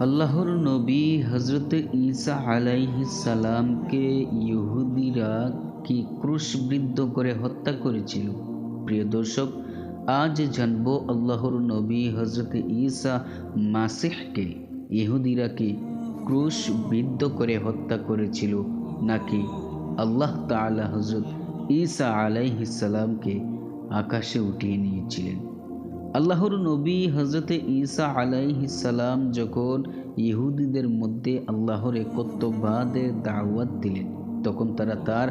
আল্লাহর নবী হযরত ঈসা আলাইহিস সালামকে ইহুদিরা কি ক্রুশবিদ্ধ করে হত্যা করেছিল। প্রিয় দর্শক, আজ জানব আল্লাহর নবী হযরত ঈসা মাসিহকে ইহুদিরা কি ক্রুশবিদ্ধ করে হত্যা করেছিল, নাকি আল্লাহ তাআলা হযরত ঈসা আলাইহিস সালামকে আকাশে উঠিয়ে নিয়েছিলেন। আল্লাহর নবী হযরতে ঈসা আলাইহিস সালাম যখন ইহুদিদের মধ্যে আল্লাহর একত্ববাদের দাওয়াত দিলেন, তখন তারা তার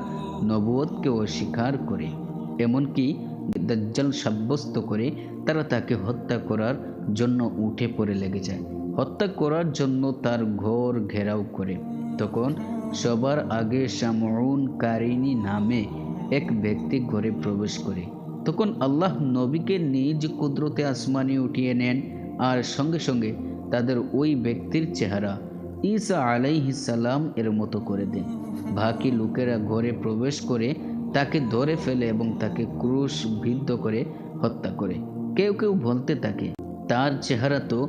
নবুয়তকে অস্বীকার করে, এমনকি দাজ্জাল সাব্যস্ত করে তারা তাকে হত্যা করার জন্য উঠে পড়ে লেগে যায়। হত্যা করার জন্য তার ঘর ঘেরাও করে। তখন সবার আগে শামউন কারিনী নামে এক ব্যক্তি ঘরে প্রবেশ করে। তখন আল্লাহ নবীকে নিজ কুদরতে আসমানে উঠিয়ে নেন, আর সঙ্গে সঙ্গে তাদের ওই ব্যক্তির চেহারা ঈসা আলাইহিস সালাম এর মতো করে দেন। বাকি লোকেরা ঘরে প্রবেশ করে তাকে ধরে ফেলে এবং তাকে ক্রুশবিদ্ধ করে হত্যা করে। কেউ কেউ বলতে থাকে, তার চেহারা তো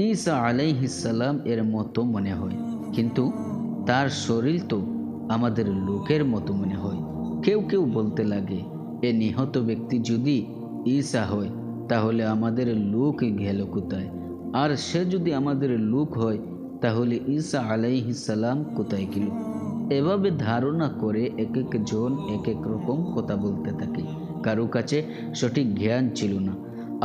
ঈসা আলাইহিস সালাম এর মতো মনে হয়, কিন্তু তার শরীর তো আমাদের লোকের মতো মনে হয়। কেউ কেউ বলতে লাগে, এ নিহত ব্যক্তি যদি ঈসা হয়, তাহলে আমাদের লোক গেল কোথায়? আর সে যদি আমাদের লোক হয়, তাহলে ঈসা আলাইহিস সালাম কোথায় গেল? এভাবে ধারণা করে এক একজন এক এক রকম কথা বলতে থাকে। কারো কাছে সঠিক জ্ঞান ছিল না।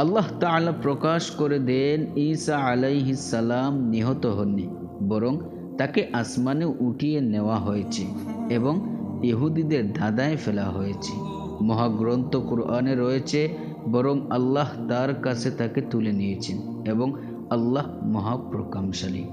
আল্লাহ তাআলা প্রকাশ করে দেন, ঈসা আলাইহিস সালাম নিহত হননি, বরং তাকে আসমানে উঠিয়ে নেওয়া হয়েছে এবং ইহুদিদের ধাঁধায় ফেলা হয়েছে। মহাগ্রন্থ কুরআনে রয়েছে, বরং আল্লাহ তার কাছে তাকে তুলে নিয়েছেন এবং আল্লাহ মহাপ্রকাশশালী।